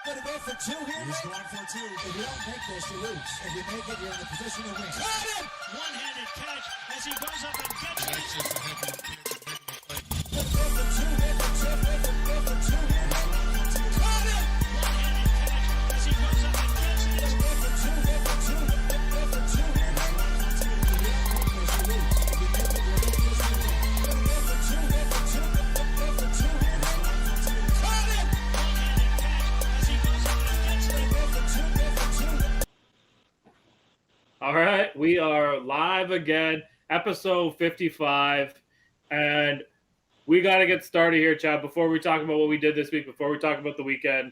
Gonna go for two here. He's going for two. If you don't make this, you lose. If you make it, you're in the position to win. Caught him! One-handed catch as he goes up and gets it. That's just a heavy Gonna go for two here. Go for two here. Caught him! One-handed catch as he goes up and gets it. Gonna go for two here. Go for two here. If you don't make this, you lose. If you make it, you're in the position to win. Gonna go for two here. Go for two here. Caught him! One-handed catch as he goes up and gets it. Gonna go for two. All right, we are live again, episode 55, and we got to get started here, Chad. Before we talk about what we did this week, before we talk about the weekend,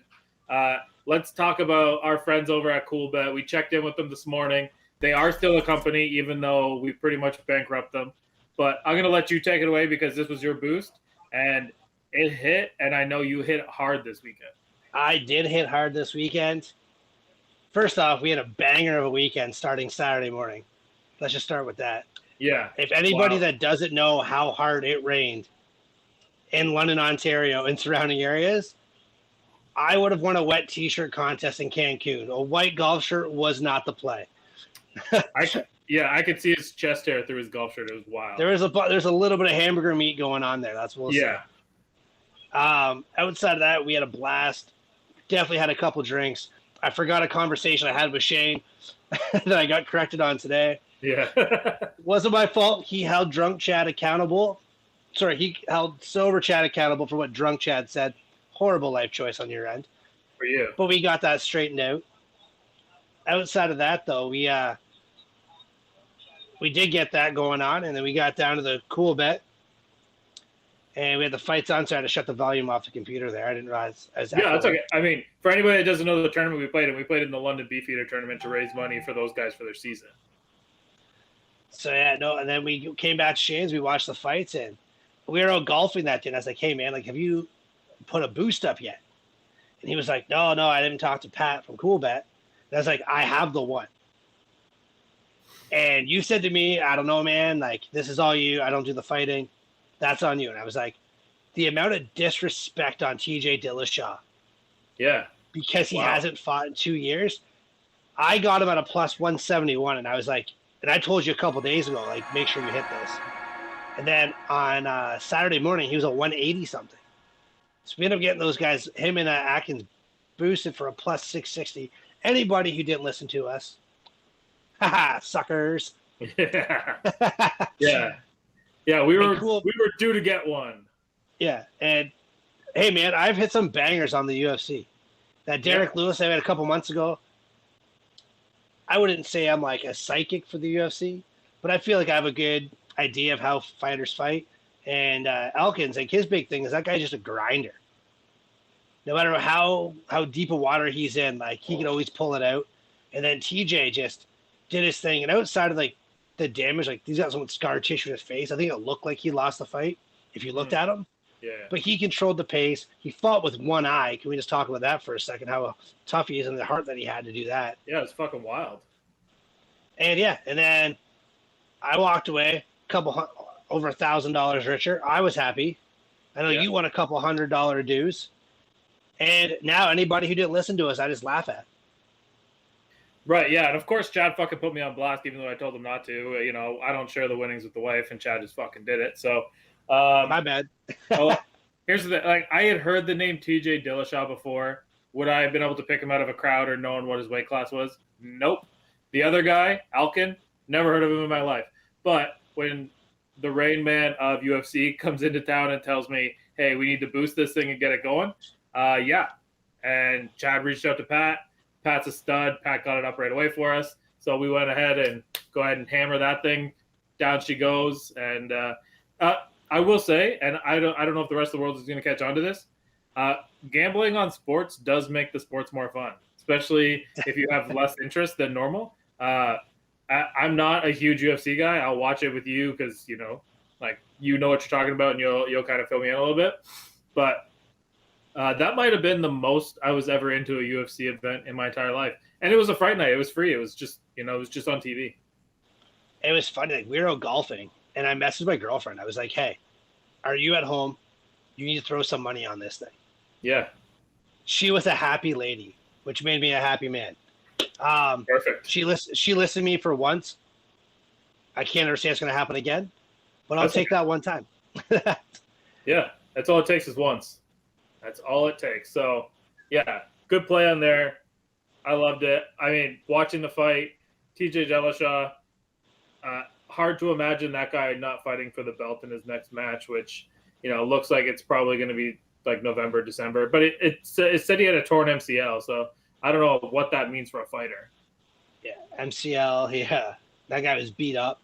let's talk about our friends over at CoolBet. We checked in with them this morning. They are still a company, even though we pretty much bankrupt them. But I'm going to let you take it away because this was your boost, and it hit, and I know you hit hard this weekend. I did hit hard this weekend. First off, we had a banger of a weekend starting Saturday morning. Let's just start with that. Yeah. If anybody that doesn't know how hard it rained in London, Ontario, and surrounding areas, I would have won a wet T-shirt contest in Cancun. A white golf shirt was not the play. I could see his chest hair through his golf shirt. It was wild. There's a little bit of hamburger meat going on there. That's what we'll say. Outside of that, we had a blast. Definitely had a couple drinks. I forgot a conversation I had with Shane that I got corrected on today. Yeah. Wasn't my fault. He held drunk Chad accountable. Sorry, he held sober Chad accountable for what drunk Chad said. Horrible life choice on your end. For you. But we got that straightened out. Outside of that, though, we did get that going on, and then we got down to the cool bet. And we had the fights on, so I had to shut the volume off the computer there. I didn't realize. Yeah, that's okay. I mean, for anybody that doesn't know the tournament we played in the London Beefeater tournament to raise money for those guys for their season. So, and then we came back to Shane's. We watched the fights, and we were out golfing that day. And I was like, hey, man, have you put a boost up yet? And he was like, no, I didn't talk to Pat from CoolBet. And I was like, I have the one. And you said to me, I don't know, man, this is all you. I don't do the fighting. That's on you. And I was like, the amount of disrespect on TJ Dillashaw. Yeah. Because he hasn't fought in 2 years. I got him at a plus 171. And I was like, and I told you a couple days ago, make sure you hit this. And then on Saturday morning, he was a 180 something. So we ended up getting those guys, him and Atkins, boosted for a plus 660. Anybody who didn't listen to us, haha, suckers. Yeah. Yeah. Yeah, we were due to get one. Yeah, and hey, man, I've hit some bangers on the UFC. That Derek Lewis I had a couple months ago, I wouldn't say I'm like a psychic for the UFC, but I feel like I have a good idea of how fighters fight. And Elkins, his big thing is that guy's just a grinder. No matter how deep a water he's in, he can always pull it out. And then TJ just did his thing. And outside of the damage, he's got some scar tissue in his face. I think it looked like he lost the fight if you looked at him. Yeah. But he controlled the pace. He fought with one eye. Can we just talk about that for a second? How tough he is and the heart that he had to do that. Yeah, it's fucking wild. And and then I walked away over $1,000 richer. I was happy. I know you won a couple $100 dues. And now anybody who didn't listen to us, I just laugh at. Right, yeah, and of course Chad fucking put me on blast even though I told him not to. You know, I don't share the winnings with the wife, and Chad just fucking did it. So, my bad. Here's the thing. I had heard the name TJ Dillashaw before. Would I have been able to pick him out of a crowd or known what his weight class was? Nope. The other guy, Alkin, never heard of him in my life. But when the Rain Man of UFC comes into town and tells me, hey, we need to boost this thing and get it going, yeah. And Chad reached out to Pat. Pat's a stud. Pat got it up right away for us. So we went ahead and hammer that thing. Down she goes. And I will say, and I don't know if the rest of the world is going to catch on to this, gambling on sports does make the sports more fun, especially if you have less interest than normal. I'm not a huge UFC guy. I'll watch it with you because, you know what you're talking about, and you'll kind of fill me in a little bit. But that might have been the most I was ever into a UFC event in my entire life. And it was a Fright night. It was free. It was just, it was just on TV. It was funny. We were out golfing, and I messaged my girlfriend. I was like, hey, are you at home? You need to throw some money on this thing. Yeah. She was a happy lady, which made me a happy man. Perfect. She listened to me for once. I can't understand it's going to happen again, but I'll That's take okay. that one time. Yeah, that's all it takes is once. That's all it takes. So, yeah, good play on there. I loved it. I mean, watching the fight, TJ Dillashaw, hard to imagine that guy not fighting for the belt in his next match, which, looks like it's probably going to be like November, December. But it said he had a torn MCL, so I don't know what that means for a fighter. Yeah, MCL. Yeah, that guy was beat up.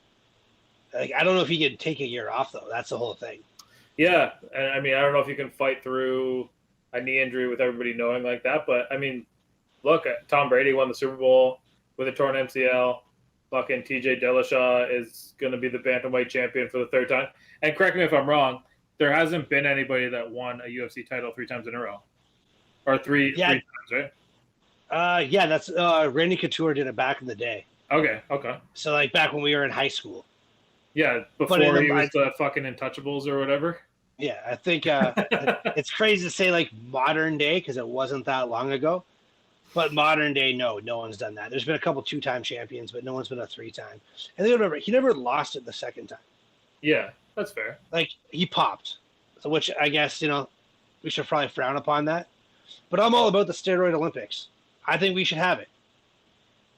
Like, I don't know if he could take a year off though. That's the whole thing. Yeah, and I mean, I don't know if you can fight through a knee injury with everybody knowing like that, but I mean, look, Tom Brady won the Super Bowl with a torn MCL. Fucking TJ Dillashaw is going to be the bantamweight champion for the third time. And correct me if I'm wrong, there hasn't been anybody that won a UFC title 3 times in a row, or three times, right? Yeah, that's Randy Couture did it back in the day. Okay. So like back when we were in high school. Yeah, before he was the fucking Untouchables or whatever. Yeah, I think it's crazy to say like modern day because it wasn't that long ago. But modern day, no one's done that. There's been a couple 2-time champions, but no one's been a 3-time. And he never lost it the second time. Yeah, that's fair. Like he popped, so which I guess we should probably frown upon that. But I'm all about the steroid Olympics. I think we should have it.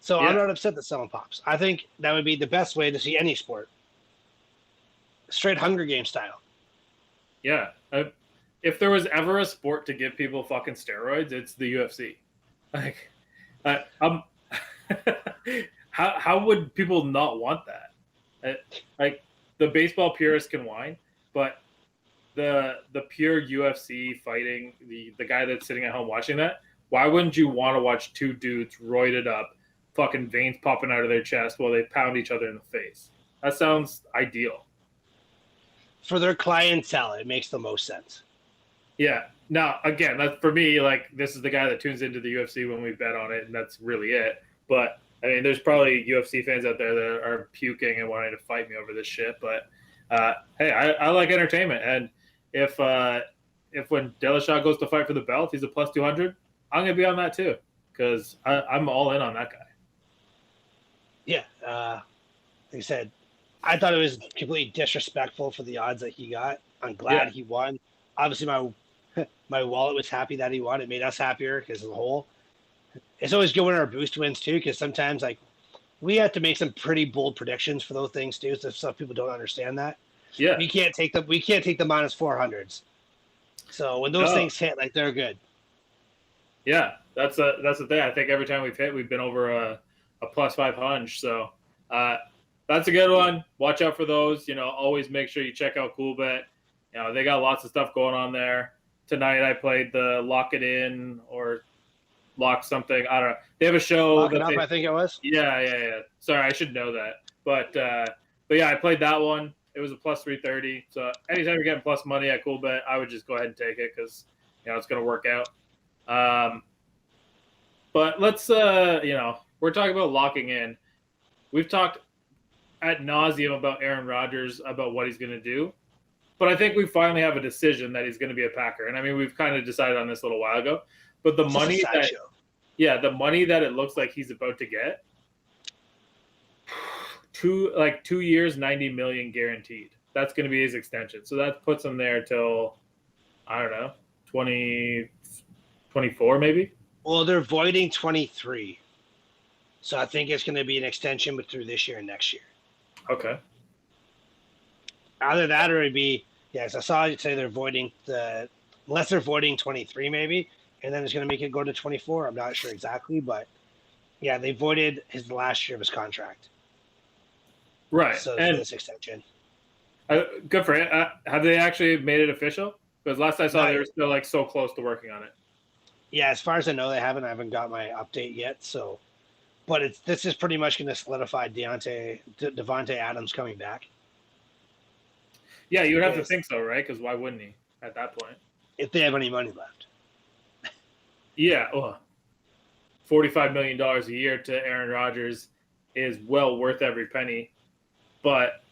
So yeah. I'm not upset that someone pops. I think that would be the best way to see any sport. Straight Hunger Games style. Yeah. If there was ever a sport to give people fucking steroids, it's the UFC. Like, how would people not want that? Like, the baseball purists can whine, but the pure UFC fighting, the guy that's sitting at home watching that, why wouldn't you want to watch 2 dudes roided up, fucking veins popping out of their chest while they pound each other in the face? That sounds ideal. For their clientele, it makes the most sense. Yeah. Now, again, that's for me, like, this is the guy that tunes into the UFC when we bet on it, and that's really it. But, I mean, there's probably UFC fans out there that are puking and wanting to fight me over this shit. But, hey, I like entertainment. And if when Dillashaw goes to fight for the belt, he's a plus 200, I'm going to be on that too because I'm all in on that guy. Yeah. Like I said, I thought it was completely disrespectful for the odds that he got. I'm glad he won. Obviously, my wallet was happy that he won. It made us happier because of the whole. It's always good when our boost wins too, because sometimes like we have to make some pretty bold predictions for those things too. So some people don't understand that. Yeah, we can't take the minus 400s. So when those things hit, like they're good. Yeah, that's the thing. I think every time we've hit, we've been over a plus 500. So that's a good one. Watch out for those. Always make sure you check out CoolBet. They got lots of stuff going on there. Tonight I played the Lock It In or Lock something. I don't know. They have a show. Lock It Up, I think it was. Yeah. Sorry, I should know that. But yeah, I played that one. It was a plus 330. So anytime you're getting plus money at CoolBet, I would just go ahead and take it because it's going to work out. But let's we're talking about locking in. We've talked ad nauseum about Aaron Rodgers, about what he's going to do. But I think we finally have a decision that he's going to be a Packer. And I mean, we've kind of decided on this a little while ago. But the money the money that it looks like he's about to get, 2 years, $90 million guaranteed. That's going to be his extension. So that puts him there till, I don't know, 2024 maybe. Well, they're voiding 23. So I think it's going to be an extension but through this year and next year. Okay. Either that or it'd be, I saw you say they're voiding unless they're voiding 23 maybe, and then it's going to make it go to 24. I'm not sure exactly, but yeah, they voided his last year of his contract. Right. So and this extension. Good for it. Have they actually made it official? Because last I saw, they were still so close to working on it. Yeah, as far as I know, they haven't. I haven't got my update yet. So, but this is pretty much going to solidify Devontae Adams coming back. Yeah, you would have to think so, right? Because why wouldn't he at that point? If they have any money left. Yeah. $45 million a year to Aaron Rodgers is well worth every penny. But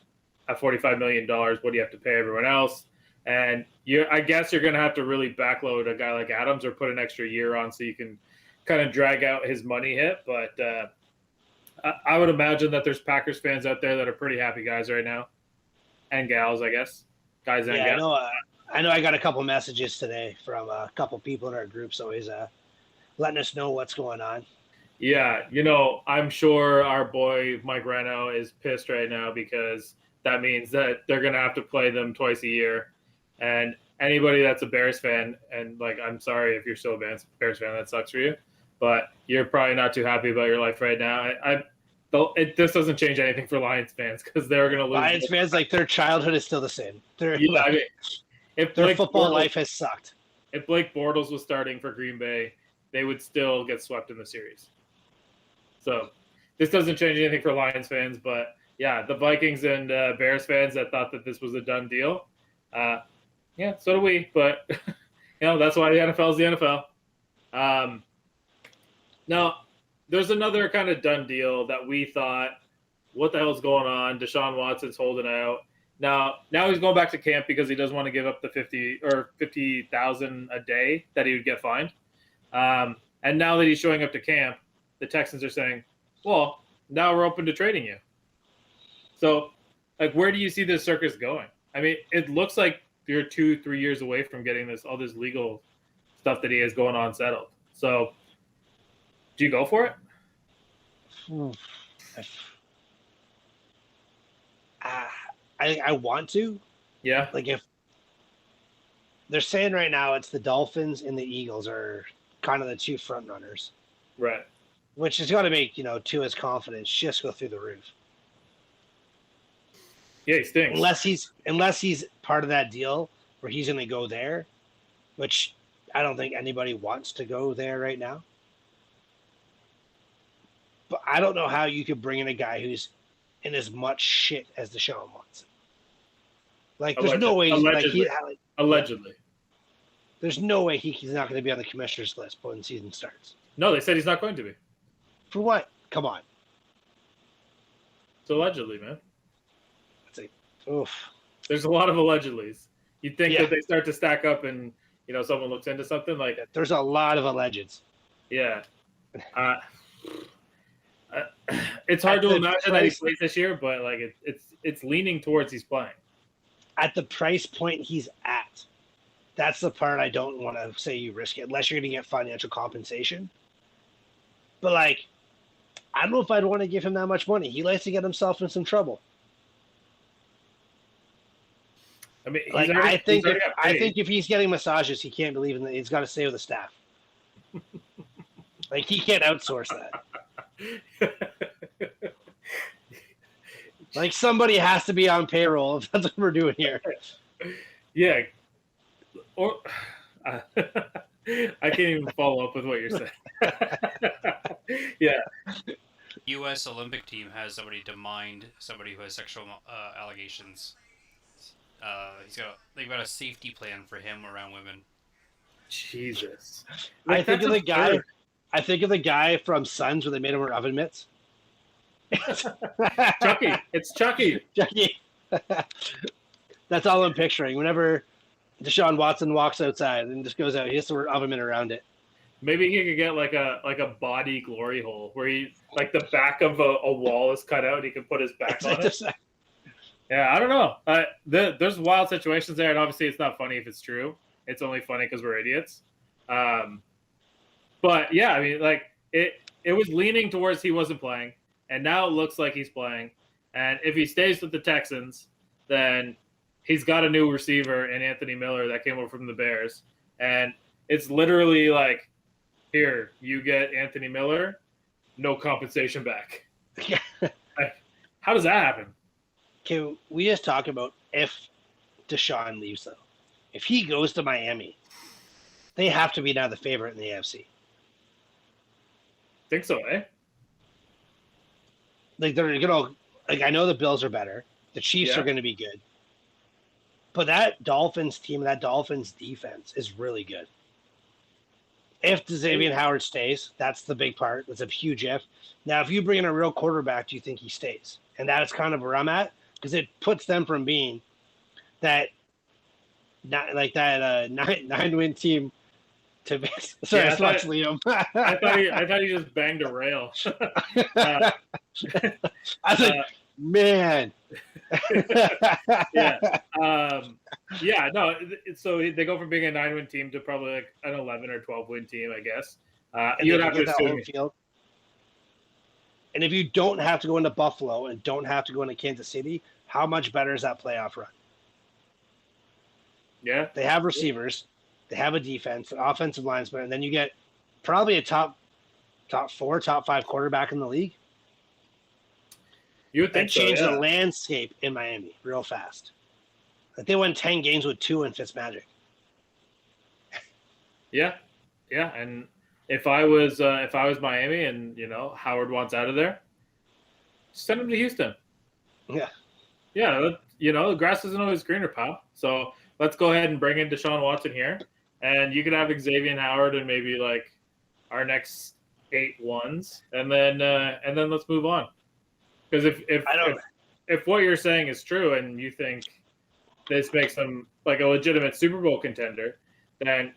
at $45 million, what do you have to pay everyone else? And I guess you're going to have to really backload a guy like Adams or put an extra year on so you can kind of drag out his money hit. But I would imagine that there's Packers fans out there that are pretty happy guys right now, and gals, I guess, guys and Yeah, gals. I know. I got a couple messages today from a couple people in our groups, always letting us know what's going on. Yeah, I'm sure our boy Mike Reno is pissed right now because that means that they're going to have to play them twice a year. And anybody that's a Bears fan, and like, I'm sorry if you're still a Bears fan, that sucks for you, but you're probably not too happy about your life right now. This doesn't change anything for Lions fans because they're going to lose. Lions fans, like, their childhood is still the same. I mean, if their Blake football life has sucked. If Blake Bortles was starting for Green Bay, they would still get swept in the series. So this doesn't change anything for Lions fans, but yeah, the Vikings and Bears fans that thought that this was a done deal. Yeah, so do we, but that's why the NFL is the NFL. Now, there's another kind of done deal that we thought, what the hell's going on? Deshaun Watson's holding out. Now he's going back to camp because he doesn't want to give up the $50,000 a day that he would get fined. And now that he's showing up to camp, the Texans are saying, well, now we're open to trading you. So, like, where do you see this circus going? I mean, it looks like you're 2-3 years away from getting all this legal stuff that he has going on settled. So, do you go for it? I want to. Yeah. Like, if they're saying right now it's the Dolphins and the Eagles are kind of the two front runners. Right. Which is going to make, Tua's confidence just go through the roof. Yeah, he stinks. Unless he's part of that deal where he's going to go there, which I don't think anybody wants to go there right now. But I don't know how you could bring in a guy who's in as much shit as Deshaun Watson. Like, there's no way. Allegedly. There's no way he's not going to be on the commissioner's list when the season starts. No, they said he's not going to be. For what? Come on. It's allegedly, man. It's like, oof. There's a lot of allegedlys. You'd think that they start to stack up and, someone looks into something like that. There's a lot of allegeds. Yeah. It's hard to imagine that he plays this year, but like it's leaning towards he's playing. At the price point he's at, that's the part I don't want to say you risk it unless you're going to get financial compensation. But like, I don't know if I'd want to give him that much money. He likes to get himself in some trouble. I mean, I think if he's getting massages, he can't believe in that. He's got to stay with the staff. Like, he can't outsource that. Like, somebody has to be on payroll if that's what we're doing here. Yeah. Or I can't even follow up with what you're saying. Yeah. U.S. Olympic team has somebody to mind somebody who has sexual allegations. They've got a safety plan for him around women. Jesus. I think of the guy from Sons where they made him wear oven mitts. Chucky. It's Chucky. Chucky. That's all I'm picturing. Whenever Deshaun Watson walks outside and just goes out, he has to wear oven mitt around it. Maybe he could get like a body glory hole where he, like, the back of a wall is cut out and he can put his back on it. Yeah, I don't know. There's wild situations there, and obviously it's not funny if it's true. It's only funny because we're idiots. But yeah, I mean, like, it was leaning towards he wasn't playing, and now it looks like he's playing. And if he stays with the Texans, then he's got a new receiver in Anthony Miller that came over from the Bears. And it's literally like, here, you get Anthony Miller, no compensation back. Like, how does that happen? Can we just talk about if Deshaun leaves, though? If he goes to Miami, they have to be now the favorite in the AFC. Think so, eh? Like, they're gonna, like, I know the Bills are better. The Chiefs are going to be good. But that Dolphins team, that Dolphins defense is really good. If Xavier Howard stays, that's the big part. That's a huge if. Now, if you bring in a real quarterback, do you think he stays? And that's kind of where I'm at, because it puts them from being that not like that 9-win team to sorry, Yeah, I Sports thought- Liam. I thought he just banged a rail. I was like, man. Yeah. Yeah, no. So they go from being a 9-win team to probably like an 11 or 12-win team, I guess. And You they would have get to that home assume. field. And if you don't have to go into Buffalo and don't have to go into Kansas City, how much better is that playoff run? Yeah. They have receivers, they have a defense, an offensive linesman, and then you get probably a top 4, top 5 quarterback in the league. You would That think so, changed yeah. the landscape in Miami real fast. Like they won 10 games with 2 in Fitzmagic. Yeah, yeah. And if I was Miami and Howard wants out of there, send him to Houston. Yeah. Yeah, the grass isn't always greener, pal. So let's go ahead and bring in Deshaun Watson here, and you can have Xavier Howard and maybe like our next 8 ones, and then let's move on. Because if what you're saying is true and you think this makes them like a legitimate Super Bowl contender, then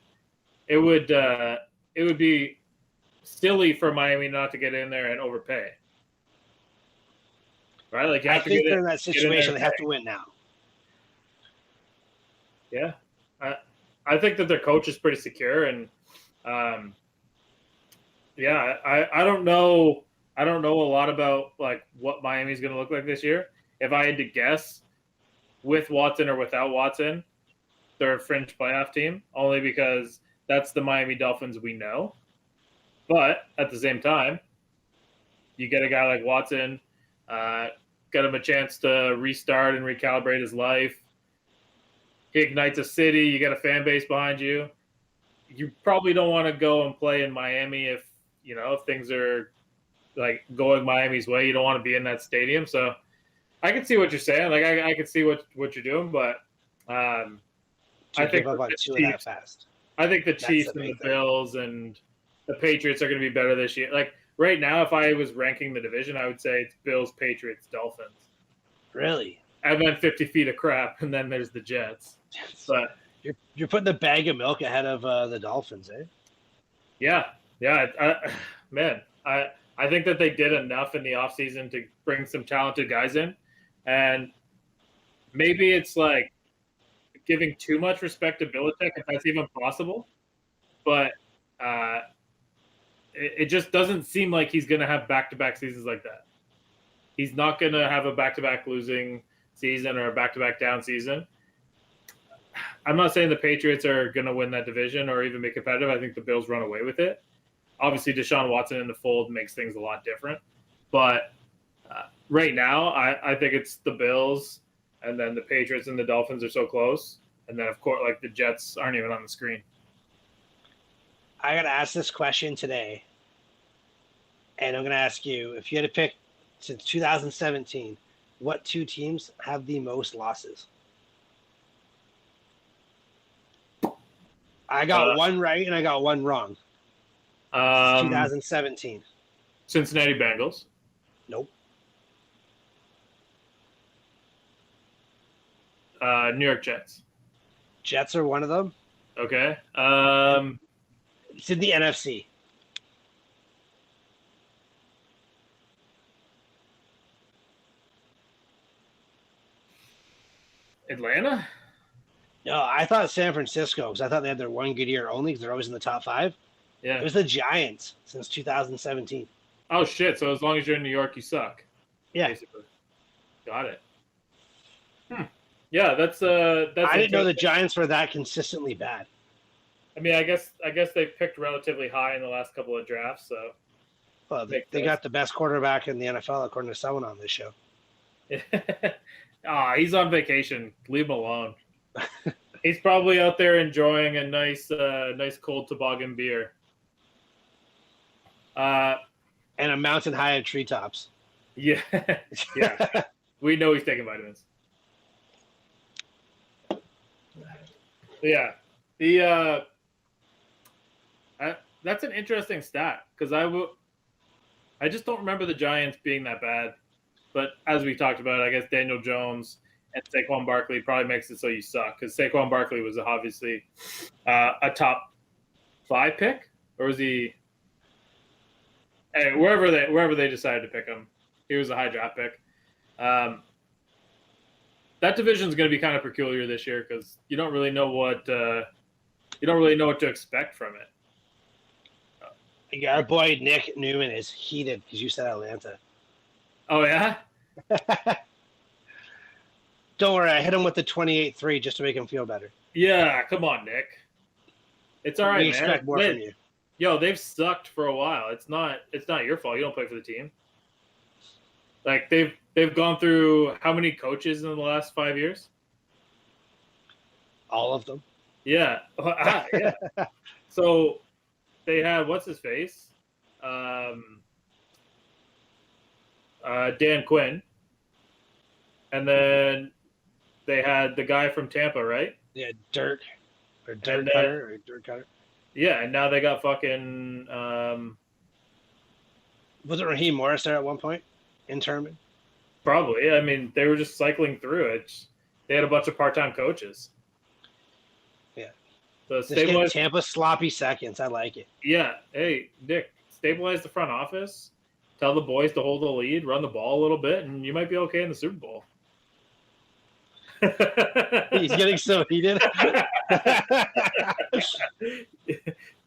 it would be silly for Miami not to get in there and overpay. Right? Like you have I to think get they're in, in that get in there situation. and They have pay. to win now. Yeah. I think that their coach is pretty secure, and yeah, I don't know a lot about like what Miami's going to look like this year. If I had to guess, with Watson or without Watson, they're a fringe playoff team, only because that's the Miami Dolphins we know. But at the same time, you get a guy like Watson, get him a chance to restart and recalibrate his life. He ignites a city. You get a fan base behind you. You probably don't want to go and play in Miami if things are like going Miami's way. You don't want to be in that stadium. So I can see what you're saying. Like I can see what you're doing, but I think give up on the 2 of that Chiefs- fast. I think the That's Chiefs the and big the thing. Bills and the Patriots are going to be better this year. Like right now, if I was ranking the division, I would say it's Bills, Patriots, Dolphins, Really? and then 50 feet of crap, and then there's the Jets. But You're putting the bag of milk ahead of the Dolphins, eh? yeah, man, I think that they did enough in the offseason to bring some talented guys in, and maybe it's like giving too much respect to Belichick, if that's even possible. But it just doesn't seem like he's going to have back-to-back seasons like that. He's not going to have a back-to-back losing season or a back-to-back down season. I'm not saying the Patriots are going to win that division or even be competitive. I think the Bills run away with it. Obviously, Deshaun Watson in the fold makes things a lot different. But right now, I think it's the Bills, and then the Patriots and the Dolphins are so close. And then, of course, like the Jets aren't even on the screen. I got to ask this question today, and I'm going to ask you, if you had to pick since 2017, what 2 teams have the most losses? I got one right and I got one wrong. 2017. Cincinnati Bengals. Nope. New York Jets. Jets are one of them. Okay. It's in the NFC. Atlanta? No, I thought San Francisco, because I thought they had their one good year only because they're always in the top 5. Yeah. It was the Giants since 2017. Oh, shit. So as long as you're in New York, you suck. Yeah. Basically. Got it. Yeah, that's I didn't know the interesting. Giants were that consistently bad. I mean, I guess they picked relatively high in the last couple of drafts, so Well, they Makes sense. got the best quarterback in the NFL, according to someone on this show. he's on vacation. Leave him alone. He's probably out there enjoying a nice cold toboggan beer. And a mountain high of treetops. Yeah, yeah. We know he's taking vitamins. Yeah, that's an interesting stat because I just don't remember the Giants being that bad. But as we talked about, I guess Daniel Jones and Saquon Barkley probably makes it so you suck, because Saquon Barkley was obviously a top 5 pick, or was he? Hey, wherever they decided to pick him, he was a high draft pick. That division is going to be kind of peculiar this year because you don't really know what to expect from it. Our boy Nick Newman is heated because you said Atlanta. Oh yeah. Don't worry, I hit him with the 28-3 just to make him feel better. Yeah, come on, Nick. It's all right, We man. expect more from you. Yo, they've sucked for a while. It's not your fault. You don't play for the team. Like they've gone through how many coaches in the last 5 years? All of them. Yeah. Yeah. So they had what's his face? Dan Quinn. And then they had the guy from Tampa, right? Yeah, Dirk Cutter. Yeah, and now they got fucking Was it Raheem Morris there at one point? Internment? probably. I mean, they were just cycling through it. They had a bunch of part-time coaches. Yeah. So Just get Tampa sloppy seconds. I like it. Yeah. Hey, Dick, stabilize the front office. Tell the boys to hold the lead, run the ball a little bit, and you might be okay in the Super Bowl. He's getting so heated.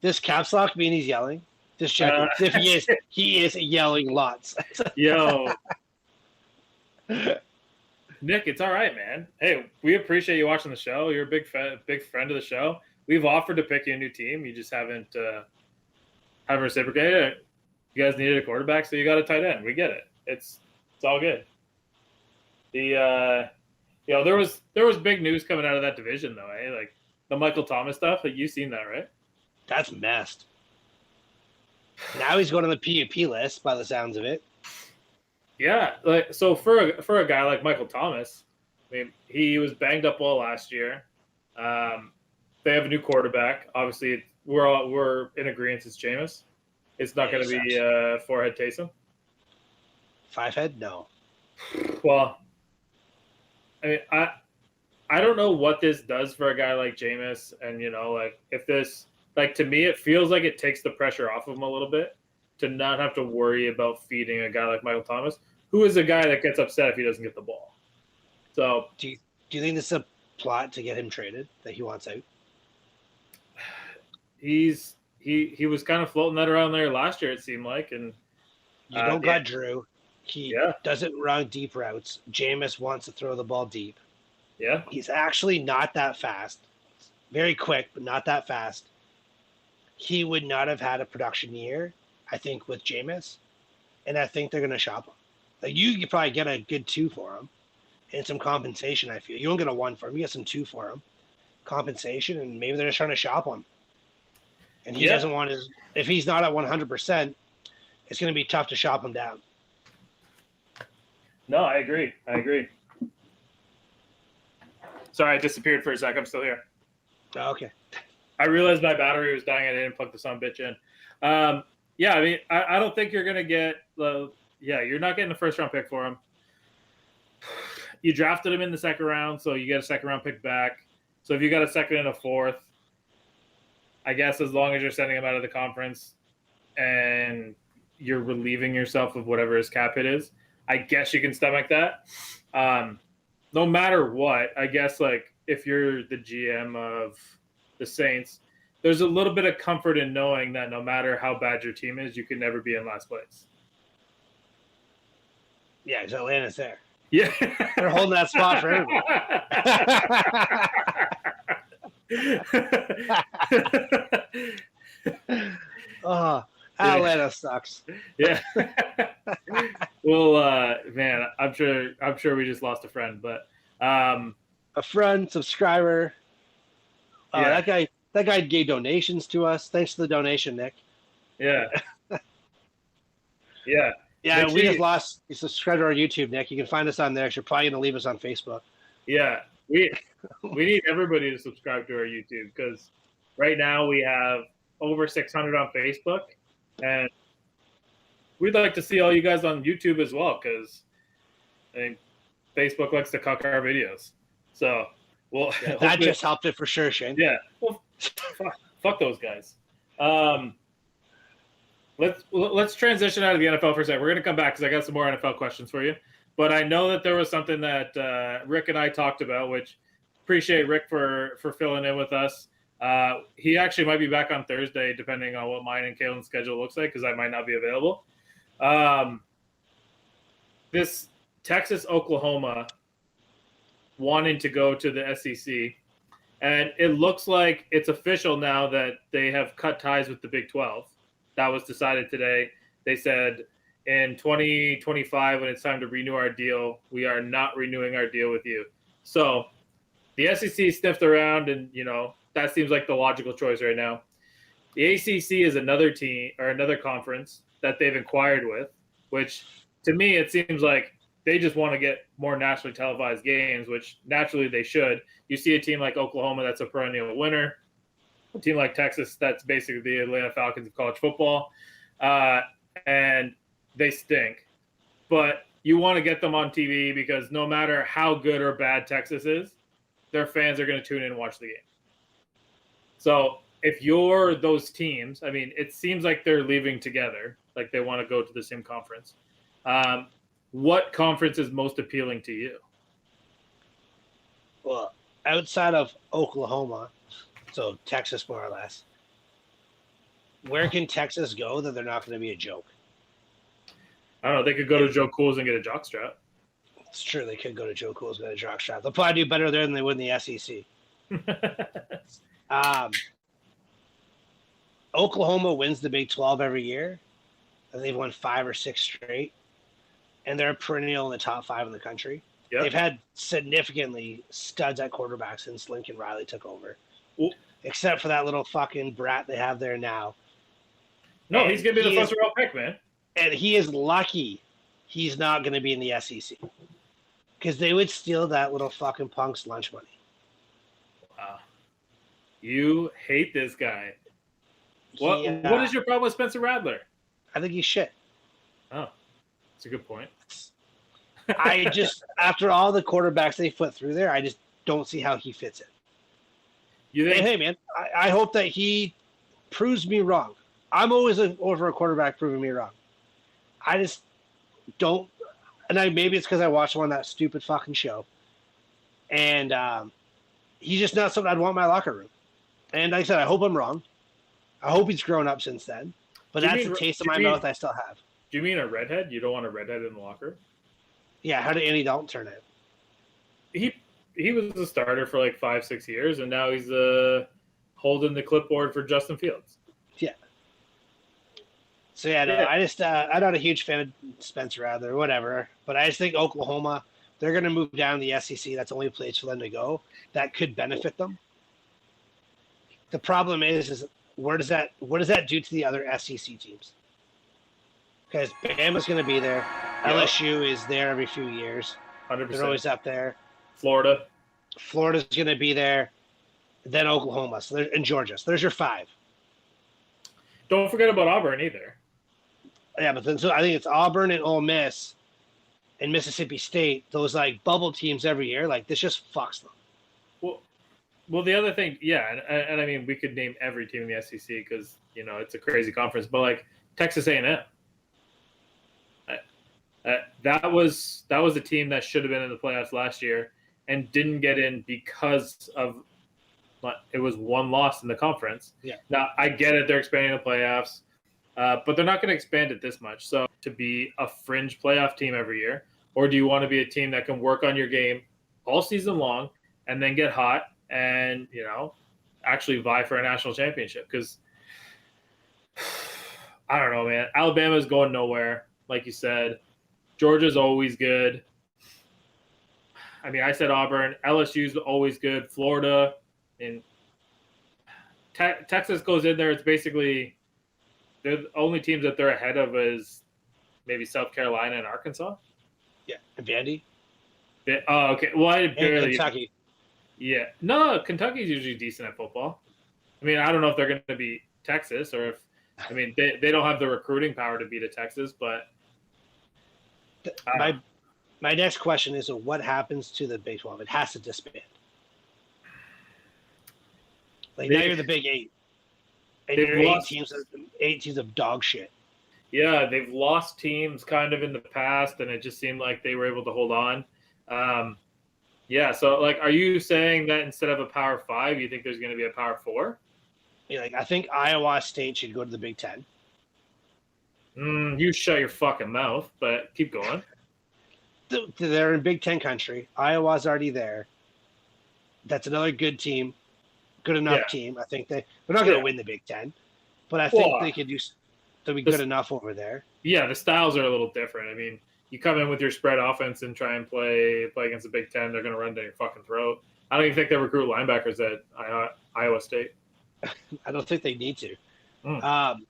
This caps lock mean he's yelling? Just checking. If he is yelling lots. Yo. Nick, it's all right, man. Hey, we appreciate you watching the show. You're a big friend of the show. We've offered to pick you a new team. You just haven't reciprocated. You guys needed a quarterback, so you got a tight end. We get it. It's all good. There was big news coming out of that division though, eh? Like the Michael Thomas stuff. Like you've seen that, right? That's messed. Now he's going on the PUP list by the sounds of it. Yeah, like so for a guy like Michael Thomas, I mean, he was banged up all last year. They have a new quarterback. Obviously, we're in agreement. It's Jameis. It's not going to be 4-head Taysom. 5-head? No. Well, I mean, I don't know what this does for a guy like Jameis, and like if this, like to me, it feels like it takes the pressure off of him a little bit to not have to worry about feeding a guy like Michael Thomas, who is a guy that gets upset if he doesn't get the ball. So, do you think this is a plot to get him traded that he wants out? He was kind of floating that around there last year, it seemed like, and you don't got Drew. He doesn't run deep routes. Jameis wants to throw the ball deep. Yeah. He's actually not that fast. Very quick, but not that fast. He would not have had a production year, I think, with Jameis. And I think they're going to shop him. Like you could probably get a good 2 for him and some compensation, I feel. You won't get a 1 for him. You get some 2 for him. Compensation, and maybe they're just trying to shop him. And he doesn't want his – if he's not at 100%, it's going to be tough to shop him down. No, I agree. Sorry, I disappeared for a sec. I'm still here. Oh, okay. I realized my battery was dying. I didn't plug the son of a bitch in. Yeah, I mean, I don't think you're going to get you're not getting a first-round pick for him. You drafted him in the second round, so you get a second-round pick back. So if you got a second and a fourth, I guess as long as you're sending him out of the conference and you're relieving yourself of whatever his cap hit is, I guess you can stomach that. No matter what, I guess, like, if you're the GM of the Saints, there's a little bit of comfort in knowing that no matter how bad your team is, you can never be in last place. Yeah, because Atlanta's there. Yeah. They're holding that spot for everybody. Atlanta sucks. Yeah. Well, man, I'm sure we just lost a friend, but a friend, subscriber. That guy gave donations to us. Thanks for the donation, Nick. Yeah. Yeah. Yeah, we just lost a subscriber to our YouTube, Nick. You can find us on there. You're probably gonna leave us on Facebook. Yeah, we need everybody to subscribe to our YouTube because right now we have over 600 on Facebook, and we'd like to see all you guys on YouTube as well. Because I mean, Facebook likes to cuck our videos. So, well, That just helped it for sure, Shane. yeah. Well, fuck those guys. Let's transition out of the NFL for a second. We're going to come back because I got some more NFL questions for you. But I know that there was something that Rick and I talked about, which appreciate Rick for filling in with us. He actually might be back on Thursday, depending on what mine and Kalen's schedule looks like, because I might not be available. This Texas-Oklahoma wanting to go to the SEC, and it looks like it's official now that they have cut ties with the Big 12. That was decided today. They said in 2025, when it's time to renew our deal, we are not renewing our deal with you. So the SEC sniffed around, and that seems like the logical choice right now. The ACC is another team or another conference that they've inquired with, which to me it seems like they just want to get more nationally televised games, which naturally they should. You see a team like Oklahoma that's a perennial winner, a team like Texas that's basically the Atlanta Falcons of college football, and they stink. But you want to get them on TV because no matter how good or bad Texas is, their fans are going to tune in and watch the game. So if you're those teams, I mean, it seems like they're leaving together, like they want to go to the same conference. What conference is most appealing to you? Well, outside of Oklahoma, so Texas more or less, where can Texas go that they're not going to be a joke? I don't know. They could go to Joe Cool's and get a jockstrap. It's true. They could go to Joe Cool's and get a jockstrap. They'll probably do better there than they would in the SEC. Oklahoma wins the Big 12 every year, and they've won 5 or 6 straight, and they're perennial in the top 5 in the country. Yep. They've had significantly studs at quarterback since Lincoln Riley took over, except for that little fucking brat they have there now. No, And he's going to be the first round pick, man. And he is lucky he's not going to be in the SEC because they would steal that little fucking punk's lunch money. Wow. You hate this guy. What is your problem with Spencer Radler? I think he's shit. Oh, that's a good point. I just, after all the quarterbacks they put through there, I just don't see how he fits it. You think? Hey, man, I hope that he proves me wrong. I'm always over a quarterback proving me wrong. I just don't, and maybe it's because I watched him on that stupid fucking show, and he's just not something I'd want in my locker room. And like I said, I hope I'm wrong. I hope he's grown up since then. But that's a taste in my mouth I still have. Do you mean a redhead? You don't want a redhead in the locker room? Yeah, how did Andy Dalton turn out? He was a starter for like 5-6 years, and now he's holding the clipboard for Justin Fields. Yeah. So yeah, no, I just I'm not a huge fan of Spencer Radler, whatever. But I just think Oklahoma, they're going to move down to the SEC. That's the only place for them to go. That could benefit them. The problem is what does that do to the other SEC teams? Because Bama's going to be there. Yep. LSU is there every few years. 100%. They're always up there. Florida's going to be there. Then Oklahoma. And Georgia. So there's your 5. Don't forget about Auburn either. Yeah, but then so I think it's Auburn and Ole Miss and Mississippi State. Those like bubble teams every year. Like this just fucks them. Well, the other thing, yeah, and I mean we could name every team in the SEC because it's a crazy conference. But like Texas A&M, that was a team that should have been in the playoffs last year and didn't get in because of it was one loss in the conference. Yeah. Now I get it; they're expanding the playoffs, but they're not going to expand it this much. So to be a fringe playoff team every year, or do you want to be a team that can work on your game all season long and then get hot and actually vie for a national championship? Because I don't know, man. Alabama's going nowhere, like you said. Georgia's always good. I mean, I said Auburn. LSU's always good. Florida and Texas goes in there. It's basically they're the only teams that they're ahead of is maybe South Carolina and Arkansas. Yeah, and Vandy. Oh, okay. Well, I barely. Kentucky. Yeah. No, Kentucky's usually decent at football. I mean, I don't know if they're going to beat Texas or if – I mean, they don't have the recruiting power to beat a Texas, but My next question is, what happens to the Big 12? It has to disband. Like now They- you're the Big 8, and they've you're lost- 8 teams of dog shit. Yeah, they've lost teams kind of in the past, and it just seemed like they were able to hold on. Yeah, so like, are you saying that instead of a Power 5, you think there's going to be a Power 4? Like I think Iowa State should go to the Big 10. You shut your fucking mouth, but keep going. They're in Big 10 country. Iowa's already there. That's another good team, good enough Yeah. team. I think they're not going to Yeah. win the Big 10, but I think Well, they could do. They'll be this- good enough over there. Yeah, the styles are a little different. I mean, you come in with your spread offense and try and play against the Big 10, they're going to run down your fucking throat. I don't even think they recruit linebackers at Iowa State. I don't think they need to. Mm.